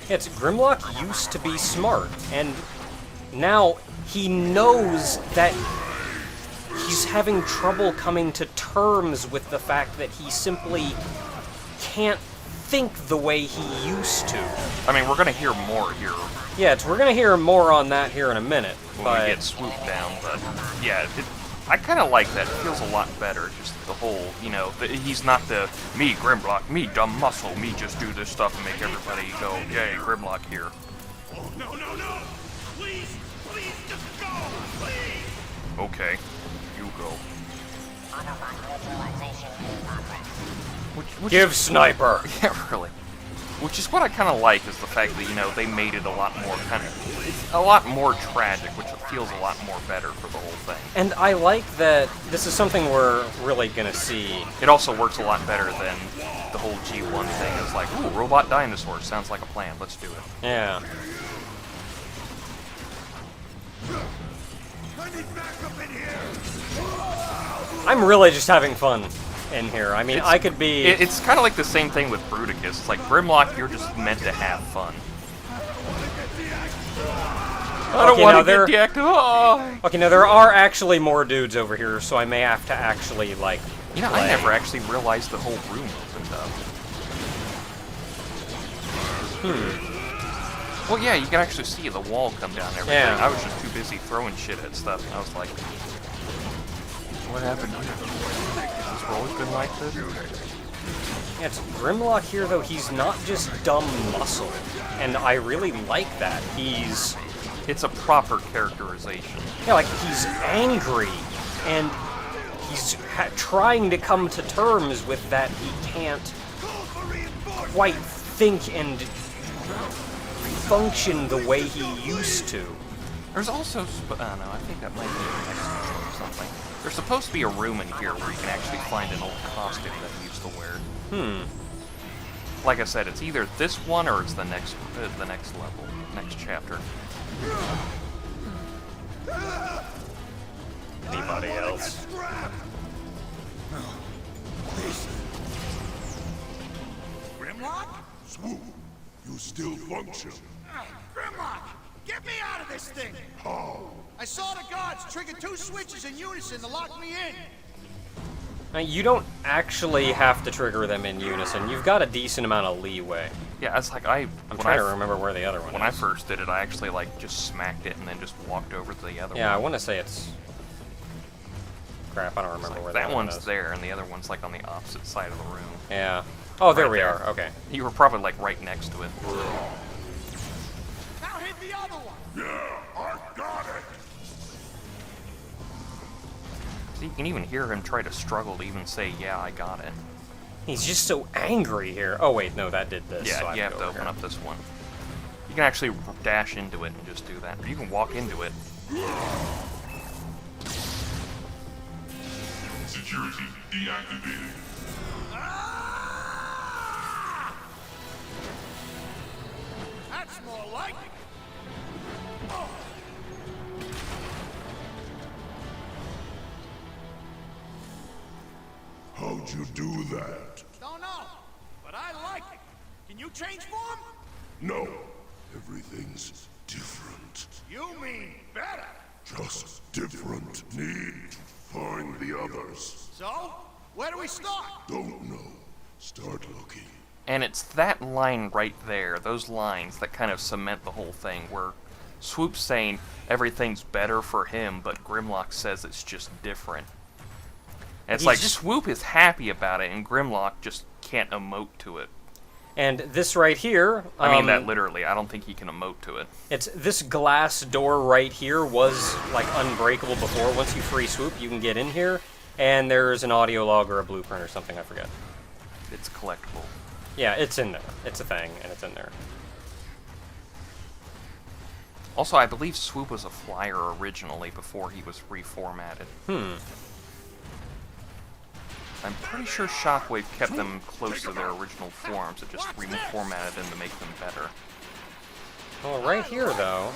It's Grimlock used to be smart, and now he knows that he's having trouble coming to terms with the fact that he simply can't think the way he used to. I mean, we're gonna hear more here. Yeah, we're gonna hear more on that here in a minute. When we get swooped down, but yeah, I kind of like that. It feels a lot better, just the whole, you know, he's not the, me, Grimlock, me, dumb muscle, me, just do this stuff and make everybody go, yay, Grimlock here. Oh, no, no, no! Please, please, just go! Please! Okay, you go. Give Sniper! Yeah, really. Which is what I kind of like, is the fact that, you know, they made it a lot more it's a lot more tragic, which feels a lot more better for the whole thing. And I like that this is something we're really gonna see. It also works a lot better than the whole G1 thing. It's like, ooh, robot dinosaurs, sounds like a plan, let's do it. Yeah. I need backup in here! I'm really just having fun in here. I mean, I could be... It's kind of like the same thing with Bruticus. It's like, Grimlock, you're just meant to have fun. I don't want to get deactivated. Oh. Okay, now there are actually more dudes over here, so I may have to actually, like, you know, play. I never actually realized the whole room opened up. Well, yeah, you can actually see the wall come down and everything. Yeah. I was just too busy throwing shit at stuff, and I was like, what happened here? Has this always been like this? Yeah, it's Grimlock here, though. He's not just dumb muscle, and I really like that. It's a proper characterization. Yeah, like, he's angry, and he's trying to come to terms with that he can't quite think and function the way he used to. There's also, I don't know, I think that might be the next one or something. There's supposed to be a room in here where you can actually find an old costume that he used to wear. Like I said, it's either this one or it's the next level, next chapter. Anybody else? Grimlock? Swoop, you still function. Grimlock! Get me out of this thing! How? I saw the guards trigger 2 switches in unison to lock me in! Now, you don't actually have to trigger them in unison. You've got a decent amount of leeway. Yeah, it's like I'm trying to remember where the other one is. When I first did it, I actually, like, just smacked it and then just walked over to the other one. Yeah, I want to say it's... Crap, I don't remember where that one is. That one's there, and the other one's, like, on the opposite side of the room. Yeah. Oh, there right we there. are. Okay. You were probably, like, right next to it. Now hit the other one! Yeah, I got it. So you can even hear him try to struggle to even say, yeah, I got it. He's just so angry here. Oh, wait, no, that did this. Yeah, so you have to open up this one. You can actually dash into it and just do that. Or you can walk into it. Security deactivated. Ah! That's more like it! Oh. How'd you do that? Don't know, but I like it. Can you change form? No, everything's different. You mean better. Just different. Need to find the others. So, where do we start? Don't know. Start looking. And it's that line right there, those lines, that kind of cement the whole thing, where Swoop's saying everything's better for him, but Grimlock says it's just different. And it's like, Swoop is happy about it, and Grimlock just can't emote to it. And this right here... I mean that literally. I don't think he can emote to it. It's this glass door right here was, like, unbreakable before. Once you free Swoop, you can get in here, and there's an audio log or a blueprint or something, I forget. It's collectible. Yeah, it's in there. It's a thing, and it's in there. Also, I believe Swoop was a flyer originally before he was reformatted. I'm pretty sure Shockwave kept them close to their original forms. It just reformatted them to make them better. Well, right here, though...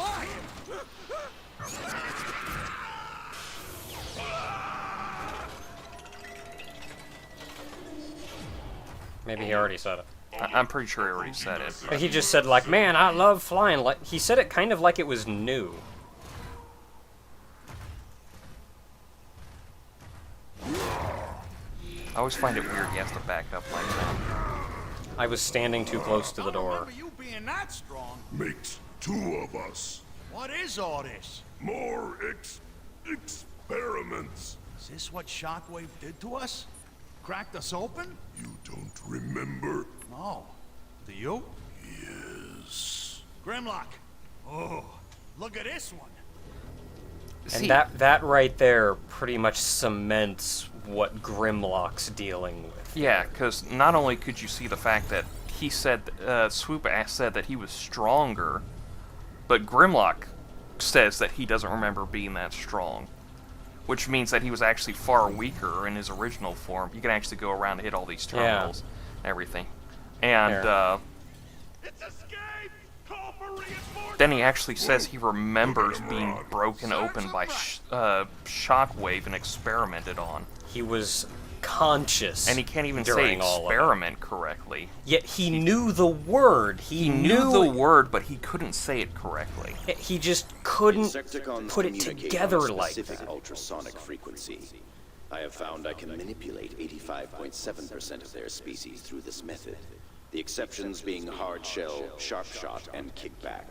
Maybe he already said it. I'm pretty sure he already said it. But he just said, like, man, I love flying. Like, he said it kind of like it was new. I always find it weird he has to back up like that. I was standing too close to the door. I don't remember you being that strong. Makes two of us. What is all this? More experiments. Is this what Shockwave did to us? Cracked us open? You don't remember? No. Do you? Yes. Grimlock. Oh, look at this one. See, And that right there pretty much cements what Grimlock's dealing with. yeah, because not only could you see the fact that he said, Swoop said that he was stronger, but Grimlock says that he doesn't remember being that strong. Which means that he was actually far weaker in his original form. You can actually go around and hit all these terminals and everything. And It's escape! Call for reinforcements! then he actually says he remembers being broken open by Shockwave and experimented on. He was conscious. And he can't even say during all of it. experiment correctly. Yet he knew the word. He knew the word, but he couldn't say it correctly. He just couldn't Insecticons put it communicate together on a like specific that. ultrasonic frequency. I have found I can manipulate 85.7% of their species through this method. The exceptions being hard shell, sharp shot, and kickback.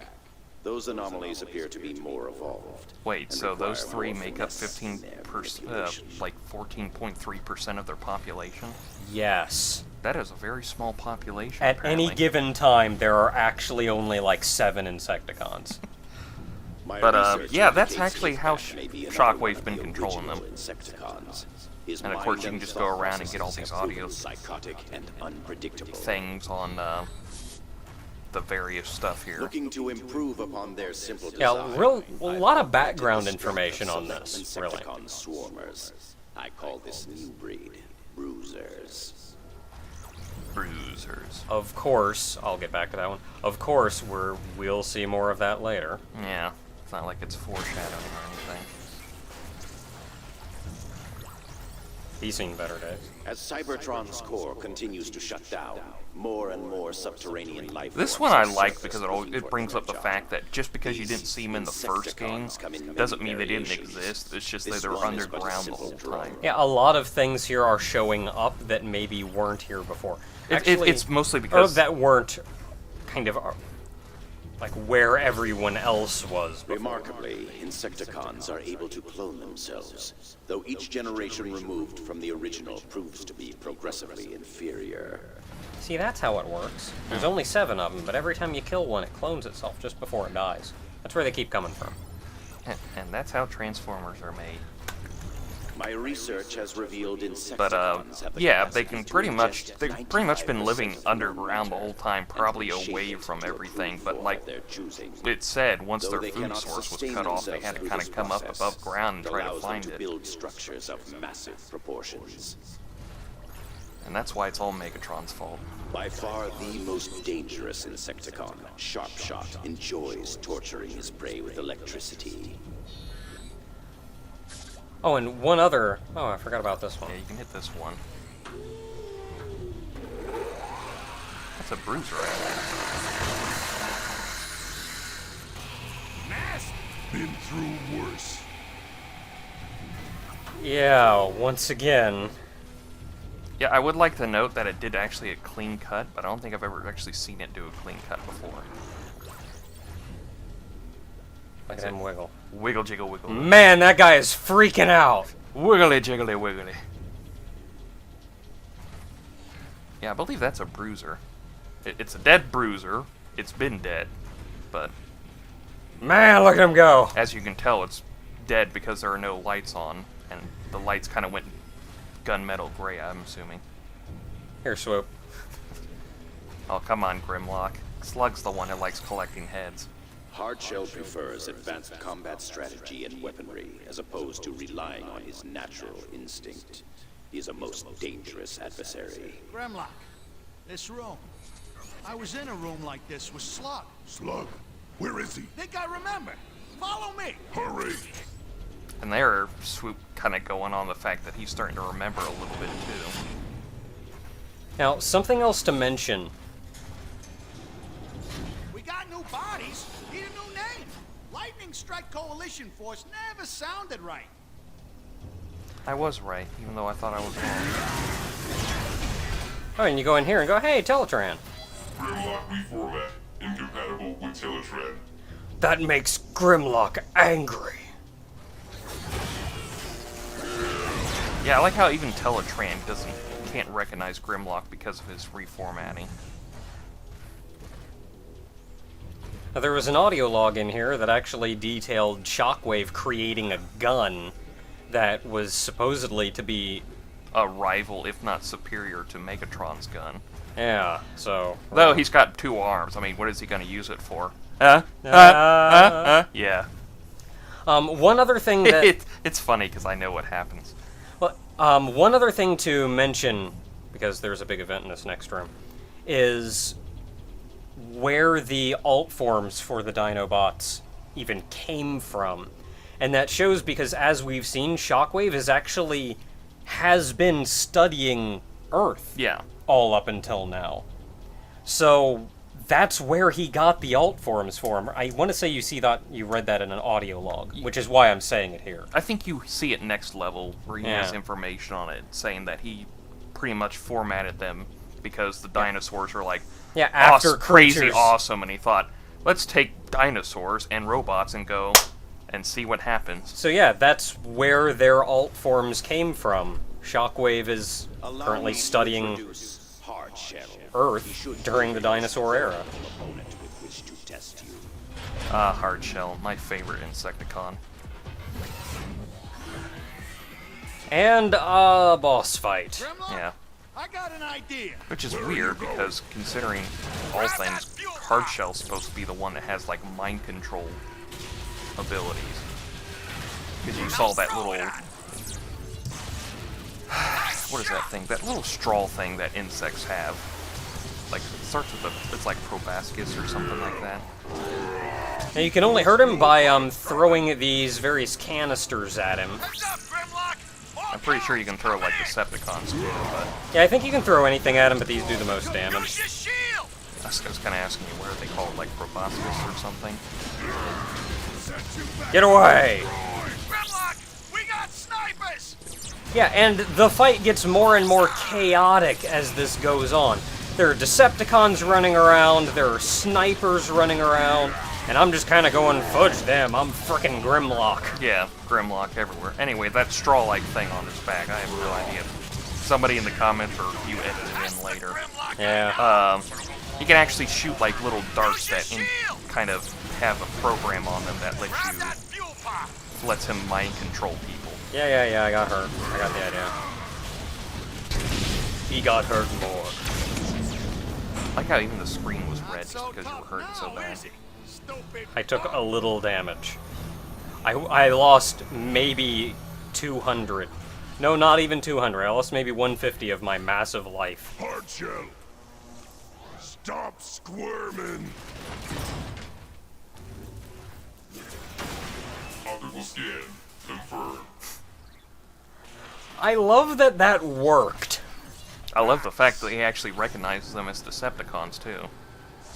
Those anomalies appear to be more evolved. Wait, and so those require three more make up finesse in their 15%, manipulation. like 14.3% of their population? Yes. That is a very small population. At apparently. any given time, there are actually only like 7 Insecticons. My But, research yeah, that's indicates actually how kickback may be another Shockwave's one of been the controlling original them. Insecticons. His And of mind course, you can just go thought around and get all processes these have proven audio psychotic and unpredictable. things on the various stuff here. Looking to improve upon their simple Yeah, design. a lot of background information on this, really. Insecticon swarmers. I call this new breed bruisers. Bruisers. Of course, I'll get back to that one. Of course, we'll see more of that later. Yeah, it's not like it's foreshadowing or anything. He's seen better days. As Cybertron's core continues to shut down, more and more subterranean life This forms one I have like surfaced because looking it for brings up the energon. fact that just because you didn't see them in the first game Insecticons come in many doesn't mean they didn't variations. exist. It's just that This they were one is but a underground the simple whole drone. time. Yeah, a lot of things here are showing up that maybe weren't here before. It's mostly or because that weren't kind of like where everyone else was before. Remarkably, Insecticons are able to clone themselves, though each generation removed from the original proves to be progressively inferior. See, that's how it works. There's only 7 of them, but every time you kill one, it clones itself just before it dies. That's where they keep coming from. and that's how Transformers are made. My research has revealed Insecticons But have the yeah, they capacity can to pretty much ingest they've pretty much been 95% living of the underground the matter whole time, and probably reshape away it from to everything. approved But form like of their choosing. it said, once Though their they food cannot source was sustain cut off, they themselves had to through kind of this come up process. above ground and It try to allows them find to it. build structures of massive proportions. And that's why it's all Megatron's fault. By far the most dangerous Insecticon, Sharpshot enjoys torturing his prey with electricity. Oh, and one other... Oh, I forgot about this one. Yeah, you can hit this one. That's a bruiser right there. Been through worse. Yeah, once again... Yeah, I would like to note that it did actually a clean cut, but I don't think I've ever actually seen it do a clean cut before. Look at him wiggle. Wiggle, jiggle, wiggle. Man, that guy is freaking out! Wiggly, jiggly, wiggly. Yeah, I believe that's a bruiser. It's a dead bruiser. It's been dead. But Man, look at him go! as you can tell, it's dead because there are no lights on. And the lights kind of went gunmetal gray, I'm assuming. Here, Swoop. Oh, come on, Grimlock. Slug's the one who likes collecting heads. Hardshell prefers advanced combat strategy and weaponry, as opposed to relying on his natural instinct. He is a most dangerous adversary. Grimlock, this room. I was in a room like this with Slug. Slug, where is he? Think I remember. Follow me. Hurry! And there, Swoop kind of going on the fact that he's starting to remember a little bit too. Now, something else to mention. new bodies. Need a new name. Lightning Strike Coalition Force never sounded right. I was right, even though I thought I was wrong. Oh, and you go in here and go, hey, Teletran. Grimlock reformat. Incompatible with Teletran. That makes Grimlock angry. Yeah, I like how even Teletran can't recognize Grimlock because of his reformatting. Now, there was an audio log in here that actually detailed Shockwave creating a gun that was supposedly to be A rival, if not superior, to Megatron's gun. yeah. So Though he's got 2 arms. I mean, what is he going to use it for? Yeah. One other thing that It's funny because I know what happens. well, one other thing to mention, because there's a big event in this next room, is where the alt forms for the Dinobots even came from. And that shows because, as we've seen, Shockwave has been studying Earth Yeah. all up until now. So that's where he got the alt forms for him. I want to say you read that in an audio log, which is why I'm saying it here. I think you see it next level where he has Yeah. information on it saying that he pretty much formatted them because the dinosaurs were like Yeah, after crazy creatures- awesome, and he thought, let's take dinosaurs and robots and go and see what happens. So yeah, that's where their alt forms came from. Shockwave is Allow currently me to studying introduce Hard Shell. He Earth should during be the dinosaur era. opponent with which to test you. Hard Shell, my favorite Insecticon. And a boss fight. Grimlock, Yeah. I got an idea. Which is weird because considering all things, Hard Shell's supposed to be the one that has like mind control abilities. Because you saw that little what is that thing? That little straw thing that insects have. Like it starts with it's like proboscis or something like that. Now you can only hurt him by throwing these various canisters at him. Heads up, Grimlock. I'm pretty sure you can throw like Decepticons too, but Yeah, I think you can throw anything at him, but these do the most Use damage. your shield. I was kind of asking you where they call it like proboscis or something. Get away! Grimlock, we got snipers. Yeah, and the fight gets more and more chaotic as this goes on. There are Decepticons running around, there are snipers running around, and I'm just kind of going, fudge them, I'm frickin' Grimlock. Yeah, Grimlock everywhere. Anyway, that straw-like thing on his back, I have no idea. Somebody in the comments or you edit it in later. Grimlock, Yeah. You can actually shoot like little darts that kind of have a program on them that grab that fuel pod. lets him mind control people. Yeah, I got hurt. I got the idea. He got hurt more. I like how even the screen was red just So because you were tough hurting so now, bad. is he? Stupid. I took a little damage. I lost maybe 200. No, not even 200. I lost maybe 150 of my massive life. Hard Shell. Stop squirming. Optical scan confirmed. I love that that worked. I love the fact that he actually recognizes them as Decepticons too.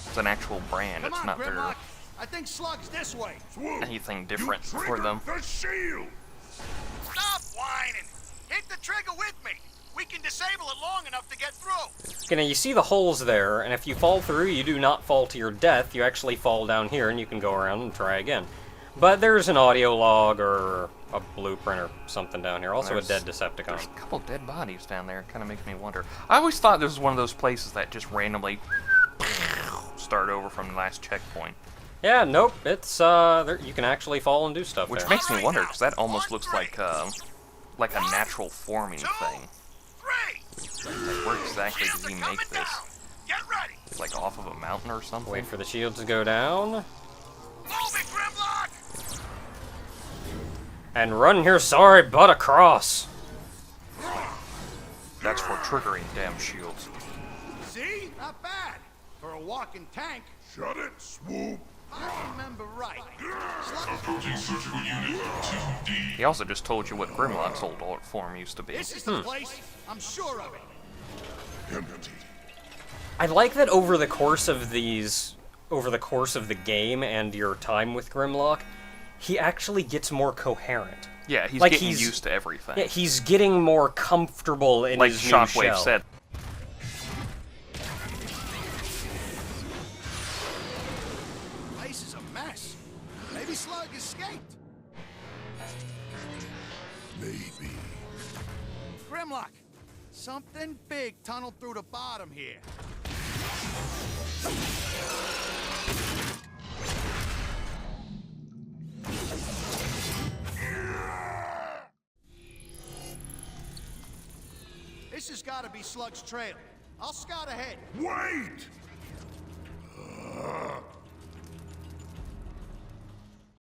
It's an actual brand. Come It's on, not Grimlock. I think Slug's this way. Swoop, anything you different for triggered them. the shield. Stop whining. Hit the trigger with me. We can disable it long enough to get through. Okay, now you see the holes there, and if you fall through, you do not fall to your death. You actually fall down here, and you can go around and try again. But there's an audio log or a blueprint or something down here. Also a dead Decepticon. There's a couple dead bodies down there. It kind of makes me wonder. I always thought this was one of those places that just randomly start over from the last checkpoint. Yeah, nope. It's there, you can actually fall and do stuff Which there. makes me wonder, because that almost looks like a natural forming thing. 3. Like, where exactly Shields does he are coming make down. this? Get ready. Like off of a mountain or something? Wait for the shield to go down. Move it, Grimlock. And run your sorry butt across. That's for triggering damn shields. See? Not bad. For a walking tank. Shut it, Swoop. I remember right. Slug, Approaching surgical unit 2D. He also just told you what Grimlock's old art form used to be. this is the place. I'm sure of it. Empty. I like that over the course of these over the course of the game and your time with Grimlock, he actually gets more coherent. Yeah, he's Like, getting used to everything. Yeah, he's getting more comfortable in Like his new Shockwave shell. said. Place is a mess. Maybe Slug escaped. Maybe. Grimlock, something big tunneled through the bottom here. This has got to be Slug's trail. I'll scout ahead. Wait!